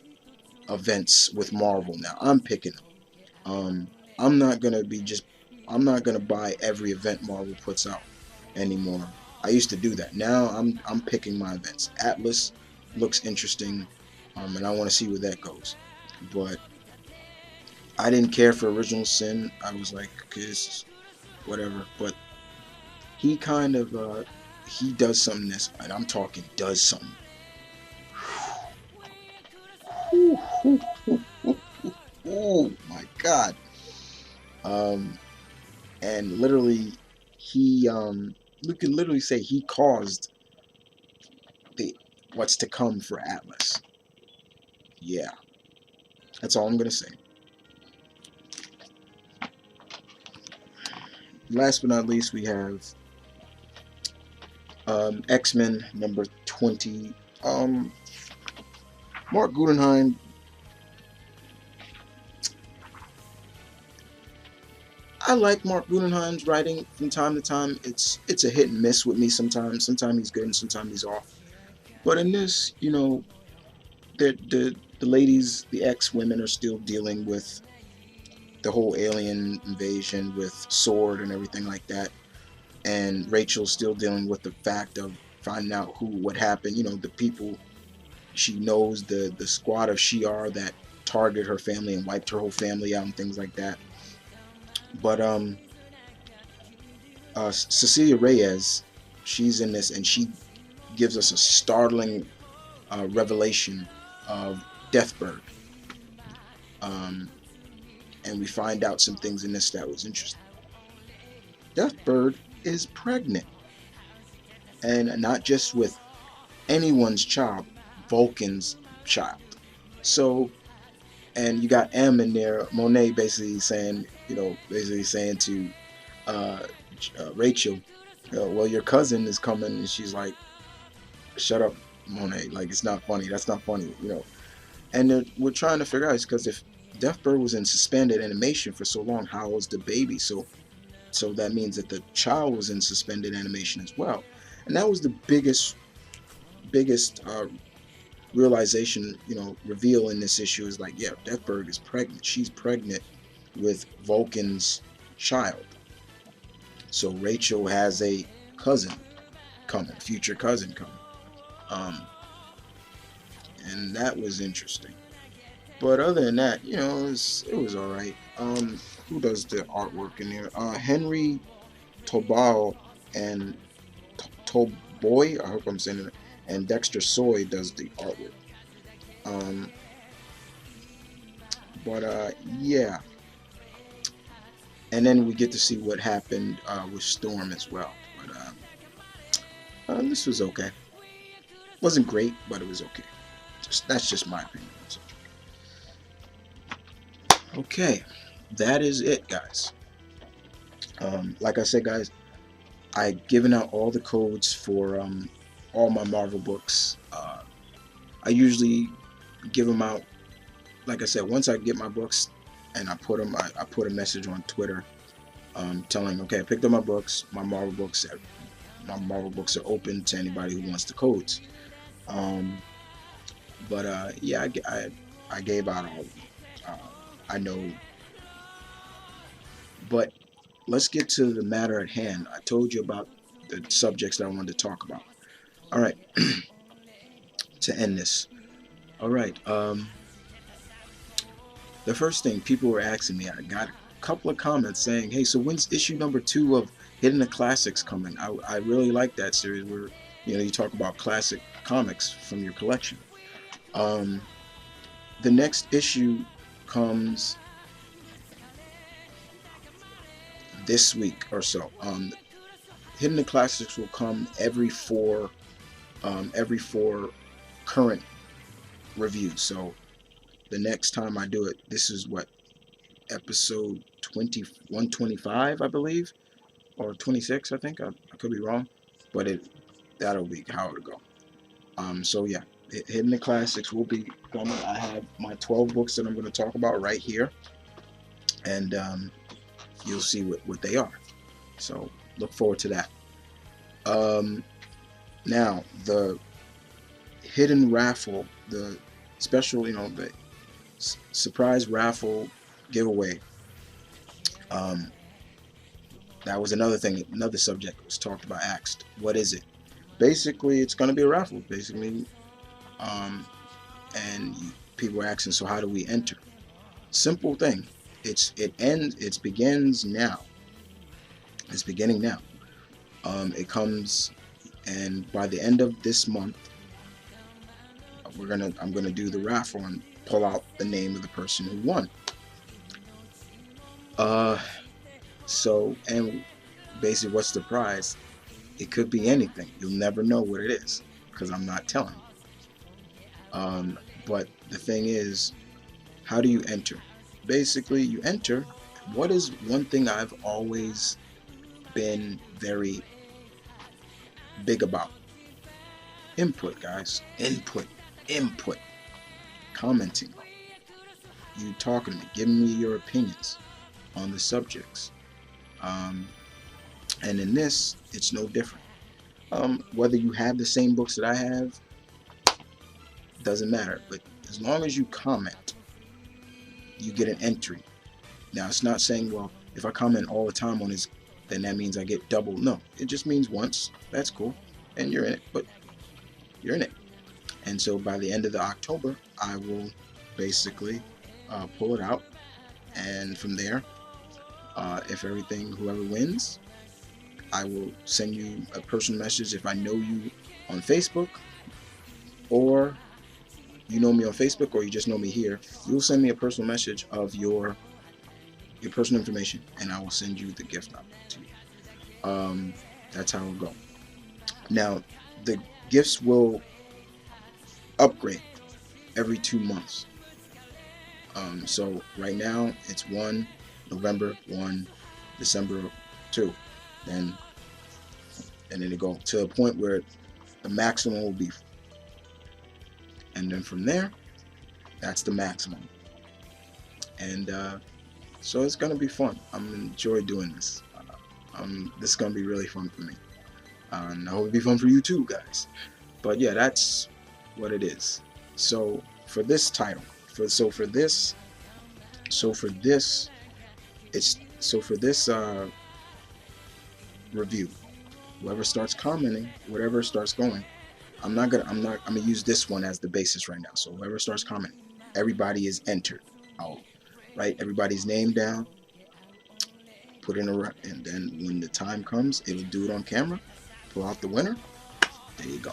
events with Marvel. Now I'm picking them. I'm not gonna buy every event Marvel puts out anymore. I used to do that. Now I'm picking my events. Atlas looks interesting, and I want to see where that goes. But I didn't care for Original Sin. I was like, okay, this is whatever. But he kind of he does something this, and I'm talking does something. Oh my God. And literally he you can literally say he caused the what's to come for Atlas. Yeah. That's all I'm gonna say. Last but not least, we have X-Men number 20. Mark Guggenheim. I like Mark Guggenheim's writing from time to time. It's a hit and miss with me sometimes. Sometimes he's good and sometimes he's off. But in this, you know, the ladies, the X-women are still dealing with the whole alien invasion with Sword and everything like that. And Rachel's still dealing with the fact of finding out what happened. You know, the people she knows, the squad of Shi'ar that targeted her family and wiped her whole family out and things like that. But Cecilia Reyes, she's in this and she gives us a startling revelation of Deathbird. And we find out some things in this that was interesting. Deathbird is pregnant, and not just with anyone's child, Vulcan's child. So, and you got M in there, Monet basically saying, to Rachel, well, your cousin is coming, and she's like, shut up, Monet, like, it's not funny, that's not funny, And we're trying to figure out, because if Deathbird was in suspended animation for so long, how was the baby? So that means that the child was in suspended animation as well. And that was the biggest realization, reveal in this issue is like, yeah, Deathbird is pregnant. She's pregnant with Vulcan's child. So Rachel has a cousin coming, future cousin coming. And that was interesting. But other than that, it was all right. Who does the artwork in there? Henry Tobal and Toboy, I hope I'm saying it, and Dexter Soy does the artwork. Yeah. And then we get to see what happened with Storm as well. But this was okay. Wasn't great, but it was okay. That's just my opinion. Okay, that is it, guys. Like I said, guys, I've given out all the codes for all my Marvel books. I usually give them out, like I said, once I get my books and I put them, I put a message on Twitter telling, okay, I picked up my books, my Marvel books. my Marvel books are open to anybody who wants the codes. But yeah, I gave out all of them. I know, but let's get to the matter at hand. I told you about the subjects that I wanted to talk about. All right, to end this. All right, the first thing people were asking me, I got a couple of comments saying, "Hey, so when's issue number 2 of Hidden the Classics coming?" I really like that series where you talk about classic comics from your collection. Um, the next issue comes this week or so. Hidden the Classics will come every four current reviews. So the next time I do it, this is what, episode 125, I believe, or 26, I think. I could be wrong, but that'll be how it'll go. So yeah, Hidden the Classics will be coming. I have my 12 books that I'm going to talk about right here, and you'll see what they are. So look forward to that. Now the hidden raffle, the special, the surprise raffle giveaway. That was another thing, another subject was talked about, asked, what is it? Basically, it's going to be a raffle, basically. And people were asking, so how do we enter? Simple thing. It begins now. It's beginning now. It comes, and by the end of this month, I'm gonna do the raffle and pull out the name of the person who won. So, and basically, what's the prize? It could be anything. You'll never know what it is because I'm not telling. But the thing is, how do you enter? Basically, you enter. What is one thing I've always been very big about? Input, guys. Input. Commenting. You talking to me, giving me your opinions on the subjects. And in this, it's no different. Whether you have the same books that I have, doesn't matter. But as long as you comment, you get an entry. Now, it's not saying, well, if I comment all the time on his, then that means I get double. No, it just means once. That's cool. And you're in it, but you're in it. And so by the end of the October, I will basically pull it out. And from there, if whoever wins, I will send you a personal message if I know you on Facebook, or you know me on Facebook, or you just know me here. You'll send me a personal message of your personal information, and I will send you the gift to you. That's how it'll go. Now, the gifts will upgrade every 2 months. So right now it's 1 November, 1 December 2, and then it go to a point where the maximum will be, and then from there, that's the maximum. And so it's gonna be fun. I'm enjoy doing this. This is gonna be really fun for me. And I hope it'll be fun for you too, guys. But yeah, that's what it is. So for this title, for this review, whoever starts commenting, whatever starts going, I'm gonna use this one as the basis right now. So whoever starts commenting, everybody is entered. I'll write everybody's name down, put in and then when the time comes, it'll do it on camera, pull out the winner. There you go.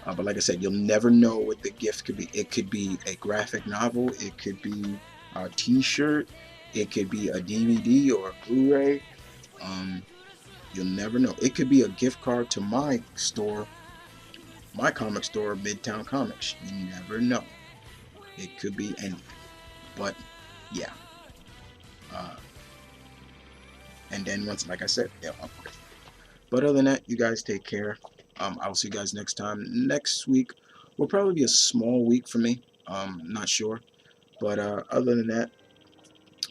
But like I said, you'll never know what the gift could be. It could be a graphic novel, it could be a t-shirt, it could be a DVD or a Blu-ray. You'll never know. It could be a gift card to my store, my comic store, Midtown Comics. You never know. It could be anything. But yeah. And then once, like I said, they'll upgrade. But other than that, you guys take care. I'll see you guys next time. Next week will probably be a small week for me. Not sure. But other than that,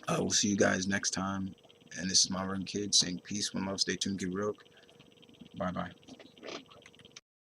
I will see you guys next time. And this is my Run Kid saying peace, one love, stay tuned, get real. Bye bye.